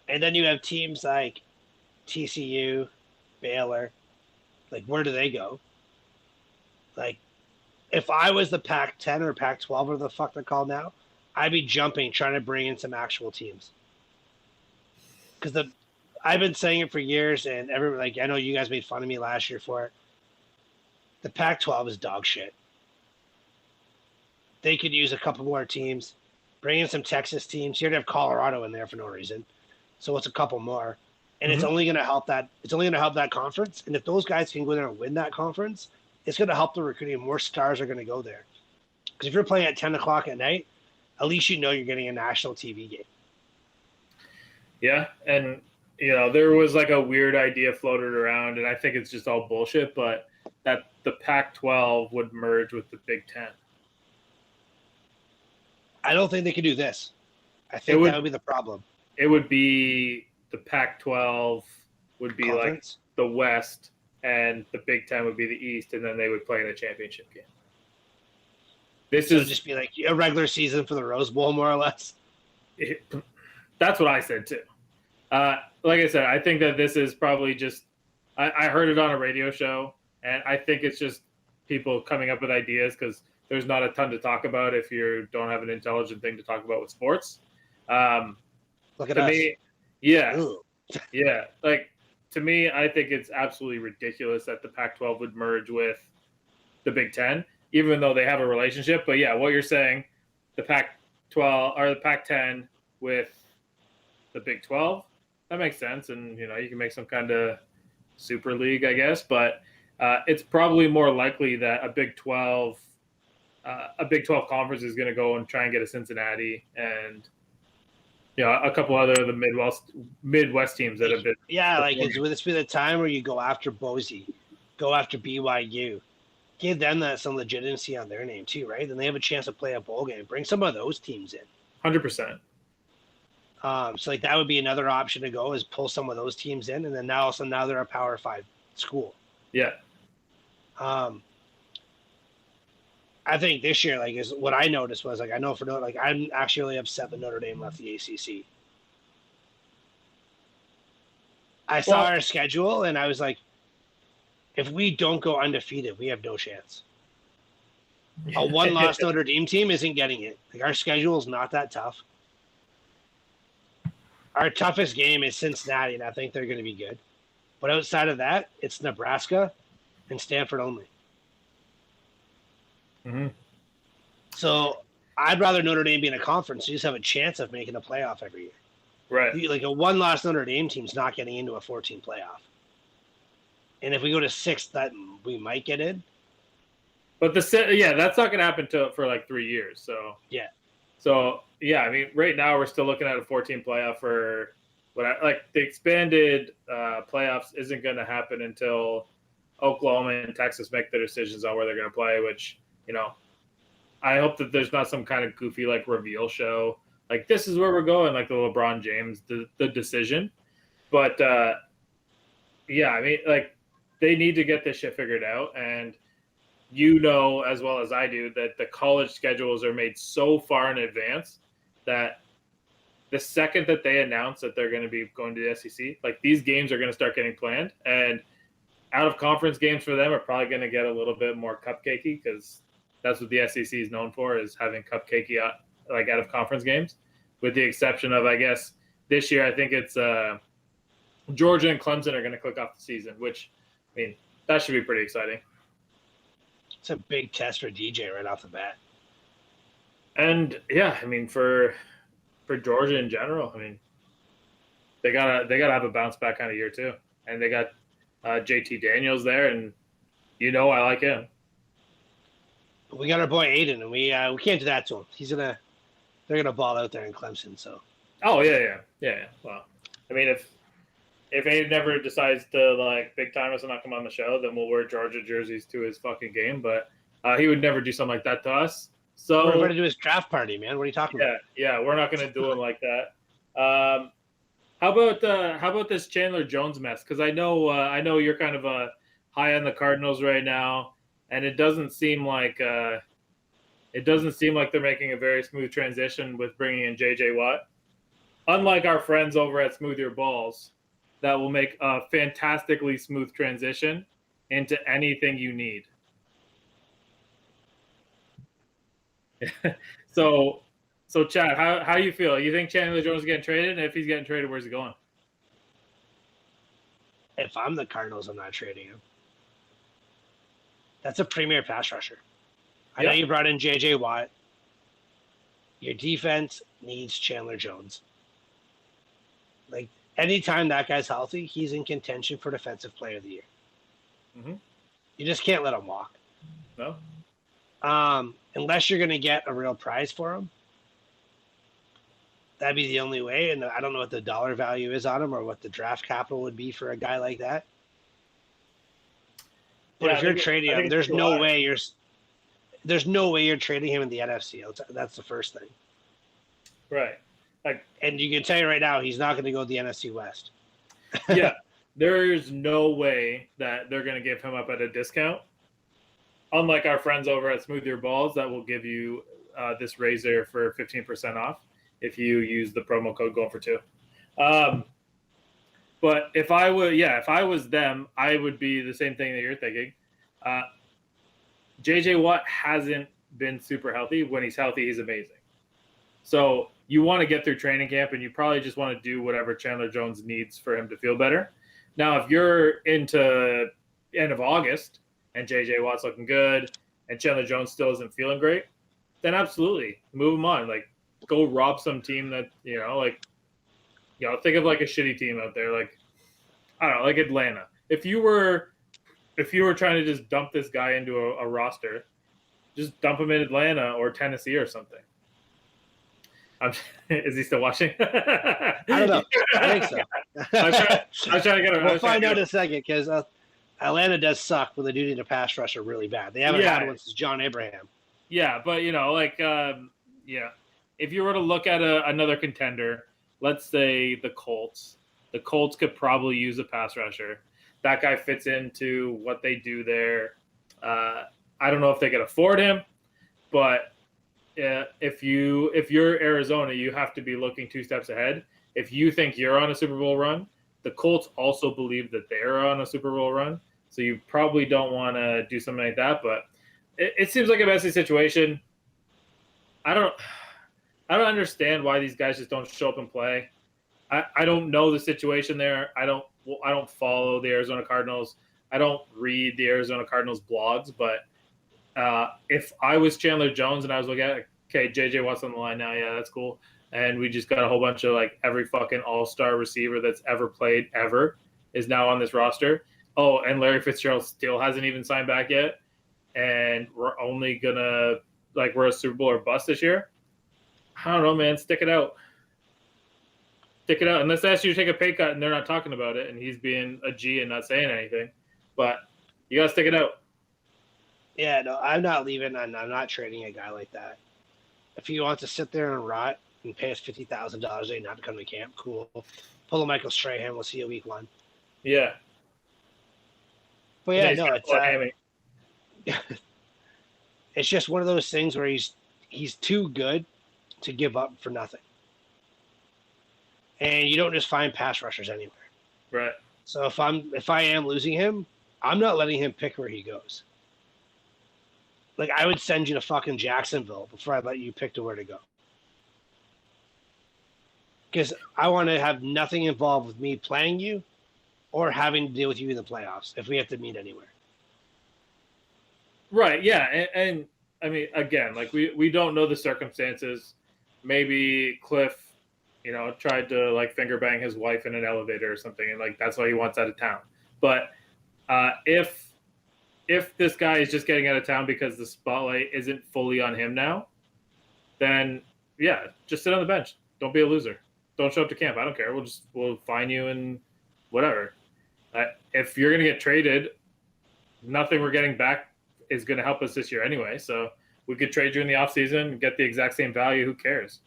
And then you have teams like TCU, Baylor. Like, where do they go? Like, if I was the Pac-10 or Pac-12, or the fuck they're called now, I'd be jumping, trying to bring in some actual teams. Because I've been saying it for years, and I know you guys made fun of me last year for it. The Pac-12 is dog shit. They could use a couple more teams, bring in some Texas teams. You're gonna have Colorado in there for no reason, so it's a couple more, and it's only gonna help that. It's only gonna help that conference. And if those guys can go there and win that conference, it's gonna help the recruiting. More stars are gonna go there. Because if you're playing at 10 o'clock at night, at least you know you're getting a national TV game. Yeah, and there was like a weird idea floated around, and I think it's just all bullshit, but that the Pac-12 would merge with the Big 10. I don't think they could do this. I think that would be the problem. It would be the Pac-12 would be Conference? like the West, and the Big 10 would be the East, and then they would play in a championship game. This So is it'd just be like a regular season for the Rose Bowl, more or less. That's what I said too. Like I said, I think that this is probably just I heard it on a radio show, and I think it's just people coming up with ideas because there's not a ton to talk about if you don't have an intelligent thing to talk about with sports. Look at To us. me, yeah, Ooh. yeah. Like, to me, I think it's absolutely ridiculous that the Pac-12 would merge with the Big 10, even though they have a relationship. But yeah, what you're saying, the Pac-12 or the Pac-10 with the Big 12, that makes sense. And, you can make some kind of super league, I guess. But it's probably more likely that a Big 12 conference is going to go and try and get a Cincinnati and a couple other of the Midwest teams that have been. Yeah, like would this be the time where you go after Boise, go after BYU, give them some legitimacy on their name too, right? Then they have a chance to play a bowl game. Bring some of those teams in. 100%. So like that would be another option to go, is pull some of those teams in, and then now they're a Power 5 school. Yeah. I think this year, like, is what I noticed was, like, I know I'm actually really upset that Notre Dame left the ACC. I saw our schedule and I was like, if we don't go undefeated, we have no chance. A one-loss Notre Dame team isn't getting it. Like, our schedule is not that tough. Our toughest game is Cincinnati, and I think they're going to be good. But outside of that, it's Nebraska and Stanford only. Mm-hmm. So I'd rather Notre Dame be in a conference. You just have a chance of making a playoff every year. Right. Like a one-loss Notre Dame team's not getting into a 14 playoff. And if we go to 6th, that we might get in. But that's not going to happen for like 3 years. So yeah. So yeah, I mean, right now we're still looking at a 14 playoff for the expanded playoffs isn't going to happen until Oklahoma and Texas make their decisions on where they're going to play. Which I hope that there's not some kind of goofy like reveal show. Like, this is where we're going, like the LeBron James, the decision. But yeah, I mean, like, they need to get this shit figured out. And as well as I do, that the college schedules are made so far in advance that the second that they announce that they're going to be going to the SEC, like, these games are going to start getting planned. And out of conference games for them are probably going to get a little bit more cupcakey, because that's what the SEC is known for, is having cupcakey out of conference games, with the exception of, I guess, this year, I think it's Georgia and Clemson are going to click off the season, which, I mean, that should be pretty exciting. It's a big test for DJ right off the bat. And yeah, I mean for Georgia in general, I mean they gotta have a bounce back kind of year too, and they got JT Daniels there, and I like him. We got our boy Aiden, and we can't do that to him. They're gonna ball out there in Clemson. So. Oh yeah. Well, I mean if Aiden never decides to like big time us and not come on the show, then we'll wear Georgia jerseys to his fucking game. But he would never do something like that to us. So we're going to do his draft party, man. What are you talking about? Yeah, we're not going to do him like that. How about this Chandler Jones mess? Because I know you're kind of high on the Cardinals right now, and it doesn't seem like they're making a very smooth transition with bringing in J.J. Watt. Unlike our friends over at Smooth Your Balls, that will make a fantastically smooth transition into anything you need. So Chad, how do you feel? You think Chandler Jones is getting traded? And if he's getting traded, where's he going? If I'm the Cardinals, I'm not trading him. That's a premier pass rusher. I know you brought in J.J. Watt. Your defense needs Chandler Jones. Like, anytime that guy's healthy, he's in contention for Defensive Player of the Year. Mm-hmm. You just can't let him walk. No. Unless you're going to get a real prize for him. That'd be the only way. And I don't know what the dollar value is on him or what the draft capital would be for a guy like that. But if you're trading him, there's no way you're trading him in the NFC. That's the first thing. Right. And you can tell you right now, he's not going to go to the NFC West. Yeah. There's no way that they're going to give him up at a discount. Unlike our friends over at Smooth Your Balls that will give you this razor for 15% off if you use the promo code Going for 2. But if I was them, I would be the same thing that you're thinking. J.J. Watt hasn't been super healthy. When he's healthy, he's amazing. So you want to get through training camp, and you probably just want to do whatever Chandler Jones needs for him to feel better. Now, if you're into end of August and J.J. Watt's looking good and Chandler Jones still isn't feeling great, then absolutely move him on. Like, go rob some team that, think of like a shitty team out there. Like, I don't know, like Atlanta. If you were trying to just dump this guy into a roster, just dump him in Atlanta or Tennessee or something. Is he still watching? I don't know. I think so. I was trying to get him. We'll find out in a second because Atlanta does suck when they do need a pass rusher really bad. They haven't had one since John Abraham. Yeah, but if you were to look at another contender, let's say the Colts could probably use a pass rusher. That guy fits into what they do there. I don't know if they could afford him, but if you're Arizona, you have to be looking 2 steps ahead. If you think you're on a Super Bowl run, the Colts also believe that they're on a Super Bowl run. So you probably don't want to do something like that, but it seems like a messy situation. I don't understand why these guys just don't show up and play. I don't know the situation there. I don't follow the Arizona Cardinals. I don't read the Arizona Cardinals blogs, but if I was Chandler Jones and I was looking at, okay, JJ Watt's on the line now, yeah, that's cool. And we just got a whole bunch of like every fucking all-star receiver that's ever played ever is now on this roster. Oh, and Larry Fitzgerald still hasn't even signed back yet. And we're only gonna we're a Super Bowl or bust this year. I don't know, man. Stick it out. Stick it out. Unless they ask you to take a pay cut and they're not talking about it and he's being a G and not saying anything. But you gotta stick it out. Yeah, no, I'm not leaving. I'm not trading a guy like that. If he wants to sit there and rot and pay us $50,000 a not to come to camp, cool. Pull a Michael Strahan. We'll see you week 1. Yeah. But yeah, no, it's just one of those things where he's too good to give up for nothing. And you don't just find pass rushers anywhere. Right. So if I am losing him, I'm not letting him pick where he goes. Like, I would send you to fucking Jacksonville before I let you pick to where to go. Because I want to have nothing involved with me playing you or having to deal with you in the playoffs if we have to meet anywhere. Right. Yeah. And I mean, again, like we don't know the circumstances. Maybe Cliff, tried to like finger bang his wife in an elevator or something, and like that's why he wants out of town. But if this guy is just getting out of town because the spotlight isn't fully on him now, then yeah, just sit on the bench. Don't be a loser. Don't show up to camp. I don't care. We'll fine you and whatever. If you're gonna get traded, nothing we're getting back is gonna help us this year anyway. So we could trade you in the offseason and get the exact same value. Who cares?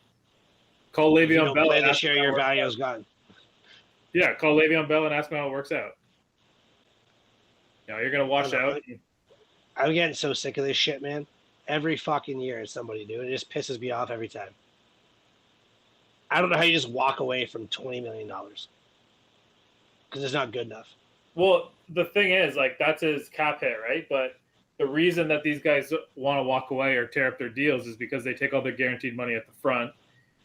Call If you Le'Veon don't Bell. play and this ask year, him how your it works value out. is gone. Yeah, call Le'Veon Bell and ask him how it works out. You're gonna wash out. I'm getting so sick of this shit, man. Every fucking year it's somebody new. It just pisses me off every time. I don't know how you just walk away from $20 million because it's not good enough. Well, the thing is, like, that's his cap hit, right? But the reason that these guys want to walk away or tear up their deals is because they take all their guaranteed money at the front,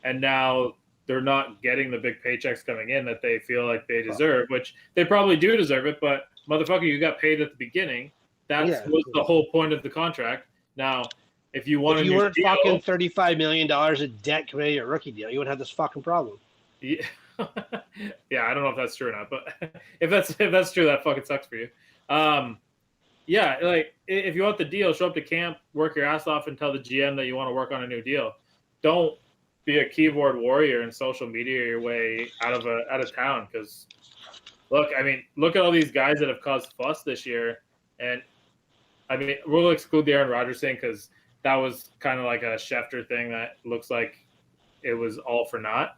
and now they're not getting the big paychecks coming in that they feel like they deserve, which they probably do deserve it, but motherfucker, you got paid at the beginning. That was the whole point of the contract. Now, if you want if a you new weren't deal, fucking $35 million of debt committed to your rookie deal, you wouldn't have this fucking problem. yeah, yeah, I don't know if that's true or not, but if that's true, that fucking sucks for you. Yeah, like if you want the deal, show up to camp, work your ass off, and tell the GM that you want to work on a new deal. Don't be a keyboard warrior and social media your way out of town. Because look at all these guys that have caused fuss this year, and I mean we'll exclude the Aaron Rodgers thing because that was kind of like a Schefter thing that looks like it was all for naught.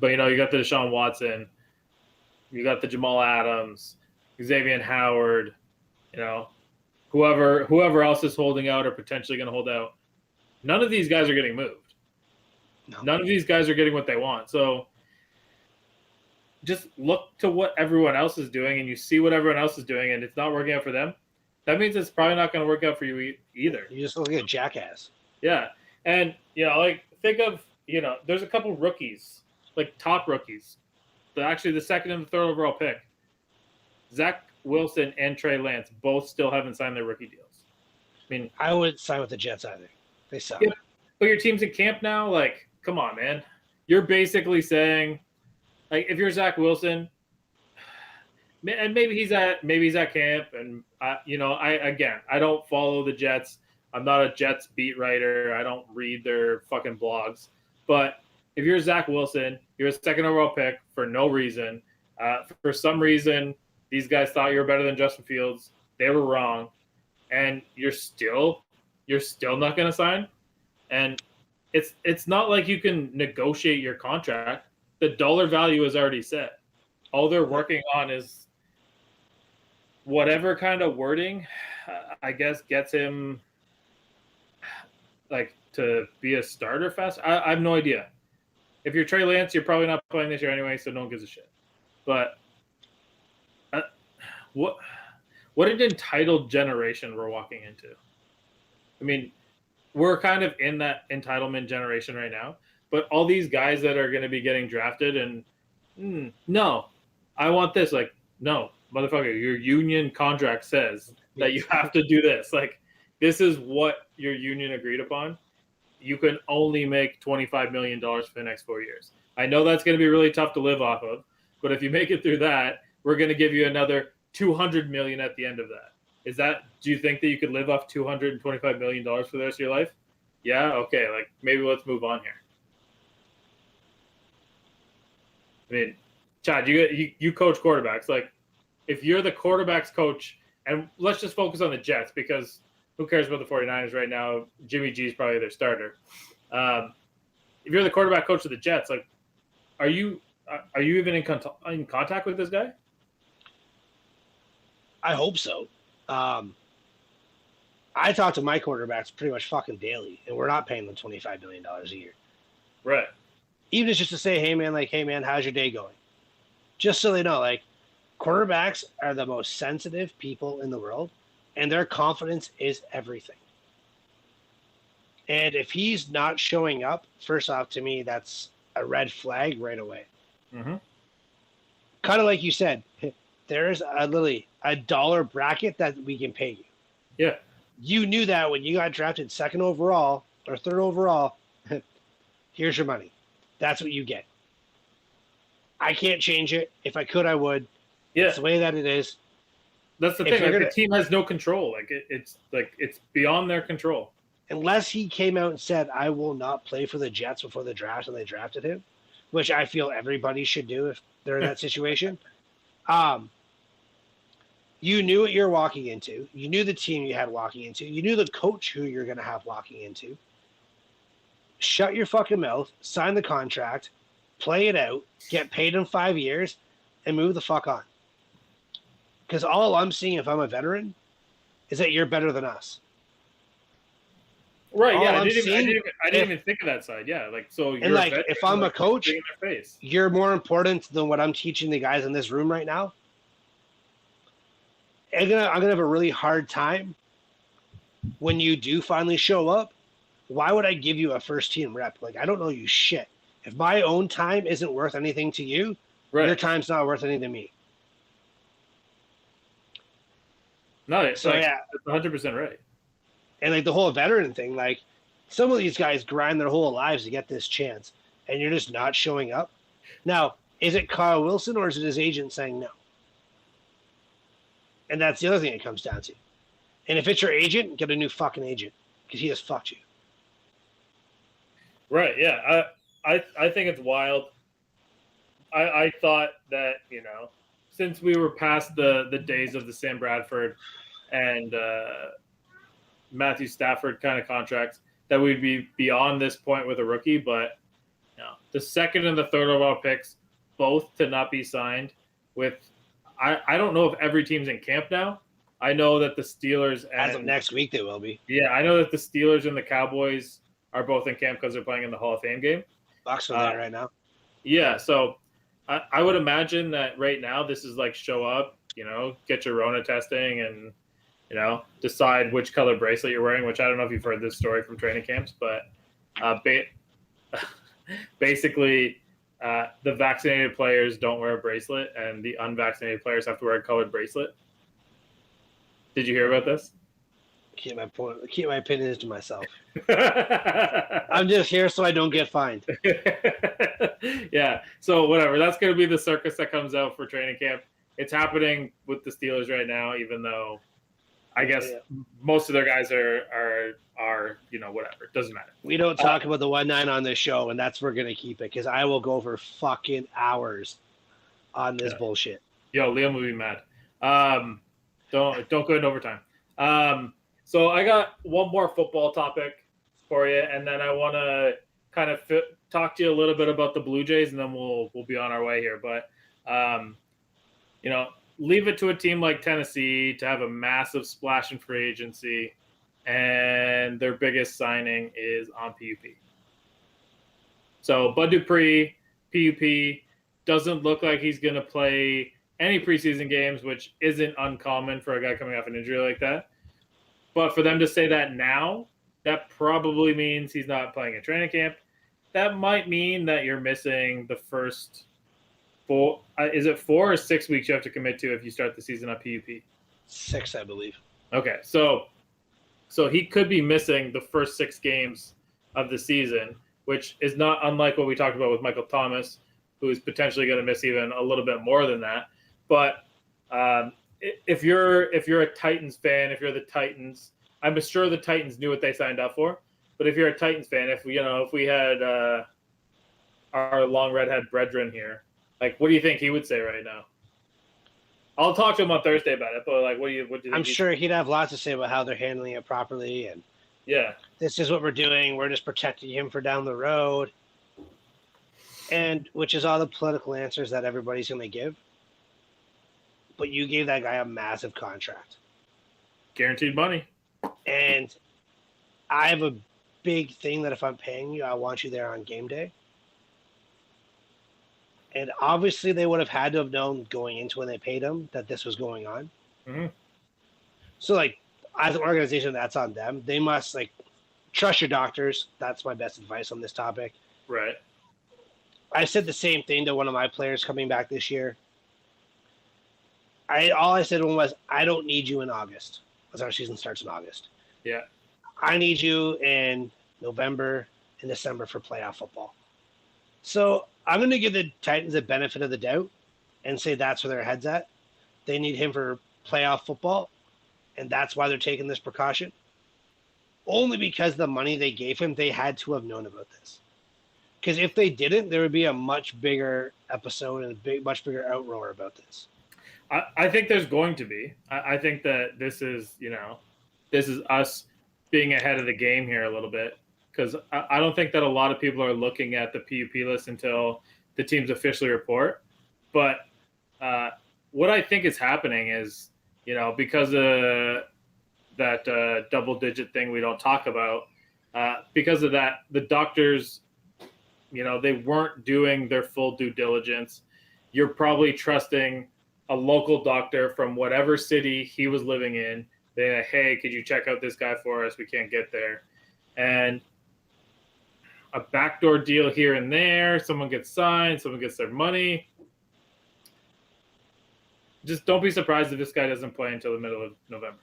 But you got the Deshaun Watson, you got the Jamal Adams, Xavier Howard, whoever else is holding out or potentially going to hold out. None of these guys are getting moved. No. None of these guys are getting what they want. So just look to what everyone else is doing, and you see what everyone else is doing, and it's not working out for them. That means it's probably not going to work out for you either. You just look like a jackass. Yeah. And, like think of, there's a couple rookies, like top rookies. Actually, the second and the third overall pick. Zach Wilson and Trey Lance both still haven't signed their rookie deals. I mean, I wouldn't sign with the Jets either. They suck. Yeah, but your team's in camp now. Like, come on, man. You're basically saying, like, if you're Zach Wilson, and maybe he's at camp, and I don't follow the Jets. I'm not a Jets beat writer. I don't read their fucking blogs. But if you're Zach Wilson, you're a second overall pick for no reason. For some reason, these guys thought you were better than Justin Fields. They were wrong, and you're still not going to sign. And it's not like you can negotiate your contract. The dollar value is already set. All they're working on is whatever kind of wording, I guess, gets him like to be a starter fast. I have no idea. If you're Trey Lance, you're probably not playing this year anyway, so no one gives a shit. But what an entitled generation we're walking into. I mean, we're kind of in that entitlement generation right now. But all these guys that are going to be getting drafted and no, I want this. Like, no, motherfucker, your union contract says that you have to do this. Like, this is what your union agreed upon. You can only make $25 million for the next 4 years. I know that's going to be really tough to live off of, but if you make it through that, we're going to give you another $200 million at the end of that. Do you think that you could live off $225 million for the rest of your life? Yeah. Okay. Like, maybe let's move on here. I mean, Chad, you coach quarterbacks. Like, if you're the quarterback's coach, and let's just focus on the Jets because who cares about the 49ers right now? Jimmy G is probably their starter. If you're the quarterback coach of the Jets, like, are you even in contact with this guy? I hope so. I talk to my quarterbacks pretty much fucking daily, and we're not paying them $25 million a year. Right. Even just to say, hey man, how's your day going? Just so they know, like, quarterbacks are the most sensitive people in the world, and their confidence is everything. And if he's not showing up, first off, to me, that's a red flag right away. Mm-hmm. Kind of like you said, there's a dollar bracket that we can pay you. Yeah. You knew that when you got drafted second overall or third overall. Here's your money. That's what you get. I can't change it. If I could, I would. Yeah. It's the way that it is. That's the If thing. you're Like, gonna- the team has no control. It's beyond their control. Unless he came out and said, I will not play for the Jets before the draft and they drafted him, which I feel everybody should do if they're in that situation. You knew what you're walking into. You knew the team you had walking into. You knew the coach who you're going to have walking into. Shut your fucking mouth, sign the contract, play it out, get paid in 5 years, and move the fuck on. Because all I'm seeing if I'm a veteran is that you're better than us. Right. All Yeah. I'm I didn't seeing- even think of that side. Yeah. Like, so you're And like, veteran, if I'm a like, coach, in their face. you're more important than what I'm teaching the guys in this room right now. I'm gonna have a really hard time when you do finally show up. Why would I give you a first team rep? Like, I don't know you shit. If my own time isn't worth anything to you, your Right. time's not worth anything to me. No. It's So like, yeah, it's 100% right. and like the whole veteran thing, like some of these guys grind their whole lives to get this chance, and you're just not showing up. Now, is it Kyle Wilson or is it his agent saying no? And that's the other thing it comes down to. And if it's your agent, get a new fucking agent because he has fucked you. Right. Yeah. I think it's wild. I thought that, you know, since we were past the days of the Sam Bradford and Matthew Stafford kind of contracts, that we'd be beyond this point with a rookie. But you know, the second and the third overall picks, both to not be signed with, I don't know if every team's in camp now. I know that the Steelers As of and next week, they will be. yeah, I know that the Steelers and the Cowboys are both in camp because they're playing in the Hall of Fame game. Bucks on that right now. Yeah, so I would imagine that right now this is like show up, you know, get your Rona testing and, you know, decide which color bracelet you're wearing, which I don't know if you've heard this story from training camps, but basically the vaccinated players don't wear a bracelet and the unvaccinated players have to wear a colored bracelet. Did you hear about this? Keep my opinions to myself. I'm just here so I don't get fined. Yeah, so whatever. That's going to be the circus that comes out for training camp. It's happening with the Steelers right now, even though I guess most of their guys are you know, whatever. It doesn't matter. We don't talk about the 1-9 on this show, and that's where we're gonna keep it because I will go for fucking hours on this bullshit. Yo, Liam will be mad. Don't go into overtime. So I got one more football topic for you, and then I want to kind of talk to you a little bit about the Blue Jays, and then we'll be on our way here. But you know, leave it to a team like Tennessee to have a massive splash in free agency, and their biggest signing is on PUP. So Bud Dupree, PUP, doesn't look like he's going to play any preseason games, which isn't uncommon for a guy coming off an injury like that. But for them to say that now, that probably means he's not playing in training camp. That might mean that you're missing the first 4. Is it 4 or 6 weeks you have to commit to if you start the season on PUP? 6, I believe. Okay, so he could be missing the first 6 games of the season, which is not unlike what we talked about with Michael Thomas, who's potentially going to miss even a little bit more than that. But if you're a Titans fan, if you're the Titans, I'm sure the Titans knew what they signed up for. But if you're a Titans fan, if we had our long redhead brethren here, like, what do you think he would say right now? I'll talk to him on Thursday about it. But like, what do you think? I'm sure he'd have lots to say about how they're handling it properly, and Yeah. this is what we're doing. We're just protecting him for down the road, and which is all the political answers that everybody's going to give. But you gave that guy a massive contract. Guaranteed money. And I have a big thing that if I'm paying you, I want you there on game day. And obviously they would have had to have known going into when they paid him that this was going on. Mm-hmm. So, like, as an organization, that's on them. They must, like, trust your doctors. That's my best advice on this topic. Right. I said the same thing to one of my players coming back this year. All I said to him was, I don't need you in August. because our season starts in August. Yeah. I need you in November and December for playoff football. So I'm going to give the Titans the benefit of the doubt and say that's where their head's at. They need him for playoff football, and that's why they're taking this precaution. Only because the money they gave him, they had to have known about this. Because if they didn't, there would be a much bigger episode and a much bigger outroar about this. I think there's going to be. I think that this is, this is us being ahead of the game here a little bit. Because I don't think that a lot of people are looking at the PUP list until the teams officially report. But what I think is happening is, because of that double-digit thing we don't talk about, because of that, the doctors, they weren't doing their full due diligence. You're probably trusting a local doctor from whatever city he was living in. They're like, hey, could you check out this guy for us? We can't get there. And a backdoor deal here and there. Someone gets signed. Someone gets their money. Just don't be surprised if this guy doesn't play until the middle of November.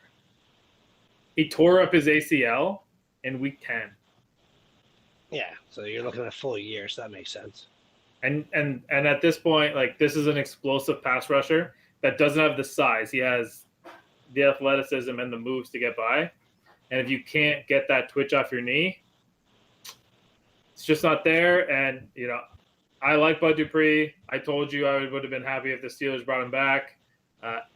He tore up his ACL in week 10. Yeah, so you're looking at a full year, so that makes sense. And at this point, this is an explosive pass rusher that doesn't have the size. He has the athleticism and the moves to get by. And if you can't get that twitch off your knee, it's just not there. And, I like Bud Dupree. I told you I would have been happy if the Steelers brought him back.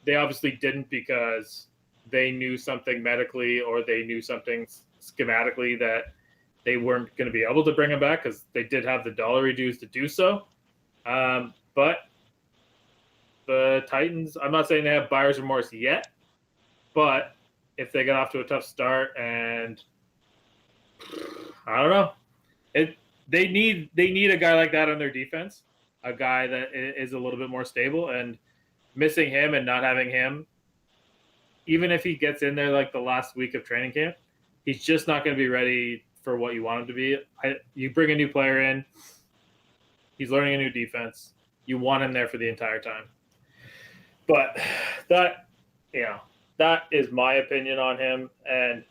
They obviously didn't because they knew something medically or they knew something schematically that they weren't going to be able to bring him back because they did have the dollar reduced to do so. But the Titans, I'm not saying they have buyer's remorse yet, but if they get off to a tough start and I don't know, they need a guy like that on their defense, a guy that is a little bit more stable, and missing him and not having him, even if he gets in there like the last week of training camp, he's just not going to be ready for what you want him to be. You bring a new player in, he's learning a new defense. You want him there for the entire time. But that is my opinion on him. And,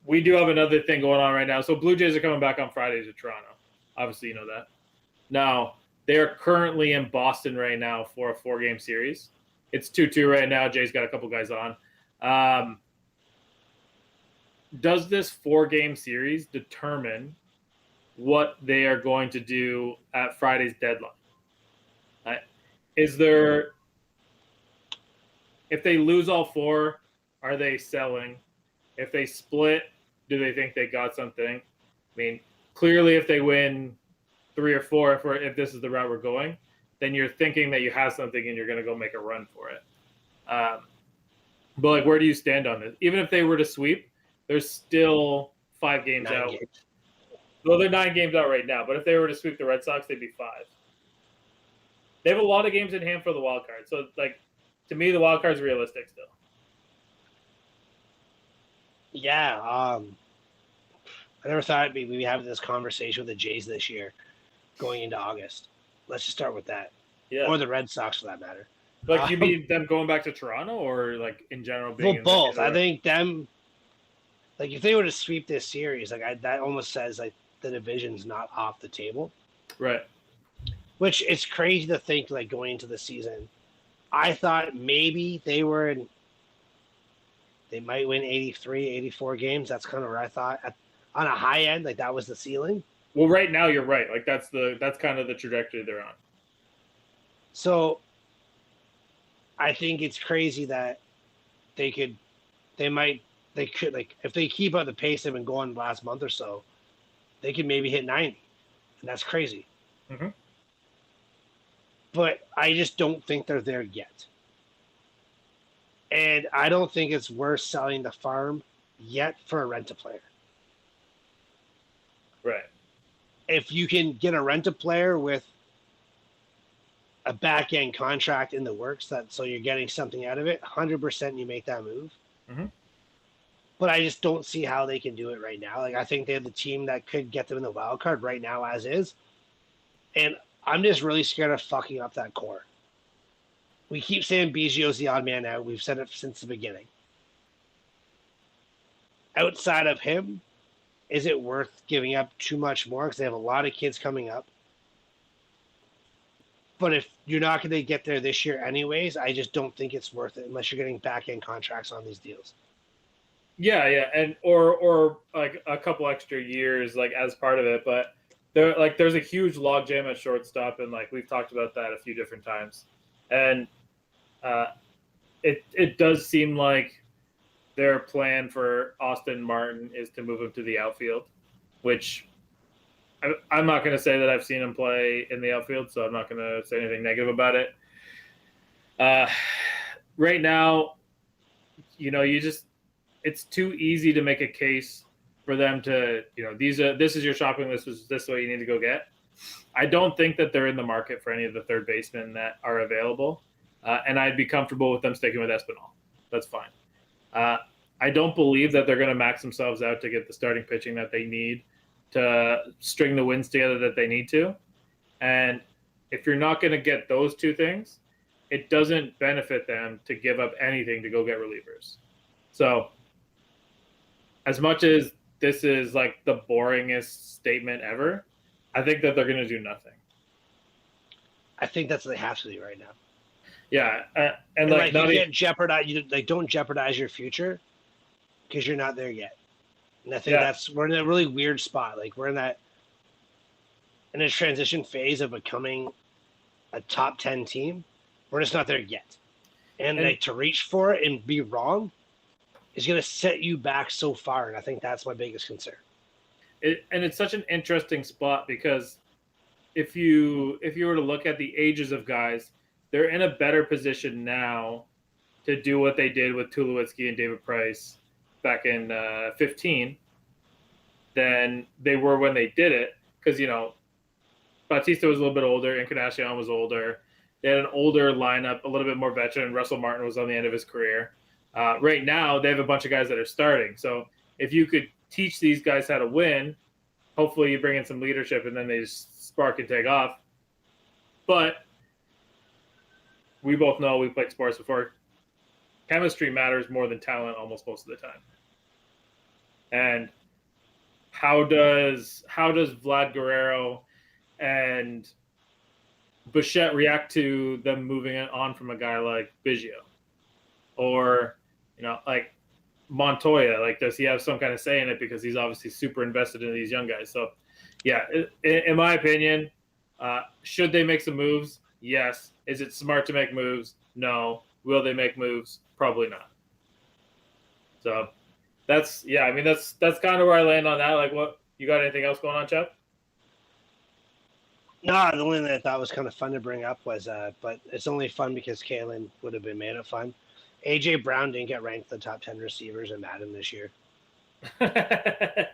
we do have another thing going on right now. So Blue Jays are coming back on Friday to Toronto. Obviously, you know that. Now, they are currently in Boston right now for a 4-game series. It's 2-2 right now. Jay's got a couple guys on. Does this 4-game series determine what they are going to do at Friday's deadline? If they lose all 4, are they selling? If they split, do they think they got something? I mean, clearly if they win 3 or 4, if this is the route we're going, then you're thinking that you have something and you're going to go make a run for it. But where do you stand on this? Even if they were to sweep, there's still 5 games 9 out. games. Well, they're 9 games out right now, but if they were to sweep the Red Sox, they'd be 5. They have a lot of games in hand for the wild card. So, to me, the wild card's realistic still. Yeah, I never thought we'd be having this conversation with the Jays this year going into August. Let's just start with that. Yeah. Or the Red Sox, for that matter. You mean them going back to Toronto or, in general being Well, both. I think them, if they were to sweep this series, that almost says, the division's not off the table. Right. Which it's crazy to think, going into the season. I thought maybe they might win 83, 84 games. That's kind of where I thought. On a high end, that was the ceiling. Well, right now you're right. That's kind of the trajectory they're on. So I think it's crazy that they could, if they keep up the pace they've been going the last month or so, they could maybe hit 90. And that's crazy. Mm-hmm. But I just don't think they're there yet. And I don't think it's worth selling the farm yet for a rent-a-player. Right. If you can get a rent-a-player with a back-end contract in the works, so you're getting something out of it, 100% you make that move. Mm-hmm. But I just don't see how they can do it right now. I think they have the team that could get them in the wild card right now as is. And I'm just really scared of fucking up that core. We keep saying Biggio's the odd man out. We've said it since the beginning. outside of him, is it worth giving up too much more? Because they have a lot of kids coming up. But if you're not going to get there this year anyways, I just don't think it's worth it unless you're getting back-end contracts on these deals. Yeah, and or like a couple extra years like as part of it, but there's a huge logjam at shortstop, and like we've talked about that a few different times, and it does seem like their plan for Austin Martin is to move him to the outfield, which I'm not going to say that I've seen him play in the outfield, so I'm not going to say anything negative about it. Right now, it's too easy to make a case for them to, this is your shopping list. This is what you need to go get. I don't think that they're in the market for any of the third basemen that are available, and I'd be comfortable with them sticking with Espinal. That's fine. I don't believe that they're going to max themselves out to get the starting pitching that they need to string the wins together that they need to. And if you're not going to get those two things, it doesn't benefit them to give up anything to go get relievers. So as much as this is like the boringest statement ever, I think that they're going to do nothing. I think that's what they have to do right now. Yeah. And like you can't jeopardize, don't jeopardize your future because you're not there yet. And I think we're in a really weird spot. Like we're in a transition phase of becoming a top 10 team. We're just not there yet. And like to reach for it and be wrong is going to set you back so far. And I think that's my biggest concern. And it's such an interesting spot because if you were to look at the ages of guys, they're in a better position now to do what they did with Tulowitzki and David Price back in 15 than they were when they did it. Because, Bautista was a little bit older, Encarnacion was older. They had an older lineup, a little bit more veteran. Russell Martin was on the end of his career. Right now, they have a bunch of guys that are starting. So if you could teach these guys how to win, hopefully you bring in some leadership and then they just spark and take off. But we both know, we played sports before, chemistry matters more than talent almost most of the time. And how does Vlad Guerrero and Bichette react to them moving on from a guy like Biggio? Or, like Montoya, like does he have some kind of say in it because he's obviously super invested in these young guys? So, yeah, in my opinion, should they make some moves? Yes. Is it smart to make moves? No. Will they make moves? Probably not. So that's kind of where I land on that. Like, what, you got anything else going on, Chad? No, the only thing I thought was kind of fun to bring up was, but it's only fun because Kalen would have been made it fun. AJ Brown didn't get ranked in the top 10 receivers in Madden this year. That's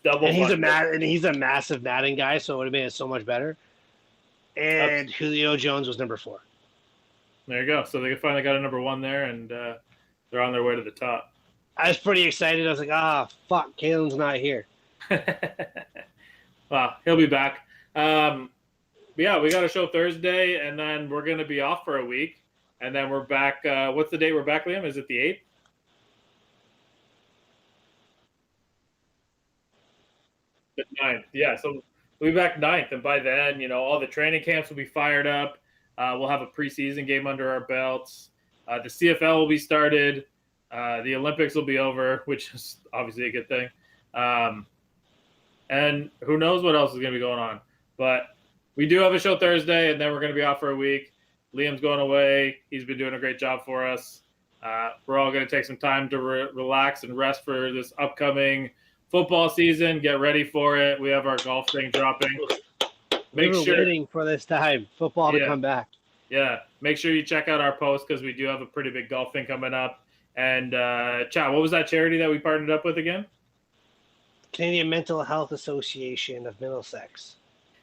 double. And he's a massive Madden guy, so it would have made it so much better. And Julio Jones was number 4. There you go. So they finally got a number 1 there, and they're on their way to the top. I was pretty excited. I was like, fuck, Kalen's not here. Well, he'll be back. But yeah, we got a show Thursday, and then we're going to be off for a week. And then we're back. What's the date we're back, Liam? Is it the 8th? The 9th. Yeah, so we'll be back 9th. And by then, all the training camps will be fired up. We'll have a preseason game under our belts. The CFL will be started. The Olympics will be over, which is obviously a good thing. And who knows what else is going to be going on. But we do have a show Thursday, and then we're going to be off for a week. Liam's going away. He's been doing a great job for us. We're all going to take some time to relax and rest for this upcoming football season. Get ready for it. We have our golf thing dropping. We were waiting for this time, football to come back. Yeah. Make sure you check out our post because we do have a pretty big golf thing coming up. And, Chad, what was that charity that we partnered up with again? Canadian Mental Health Association of Middlesex.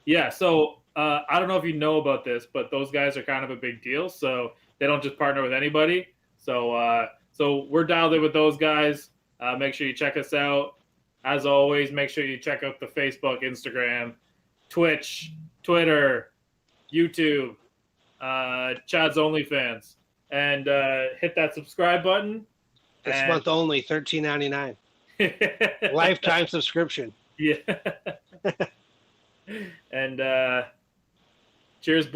Yeah, so I don't know if you know about this, but those guys are kind of a big deal. So they don't just partner with anybody. So we're dialed in with those guys. Make sure you check us out. As always, make sure you check out the Facebook, Instagram, Twitch, Twitter, YouTube, Chad's OnlyFans, and hit that subscribe button. This And- month only, $13.99. Lifetime subscription. Yeah. And cheers, boys.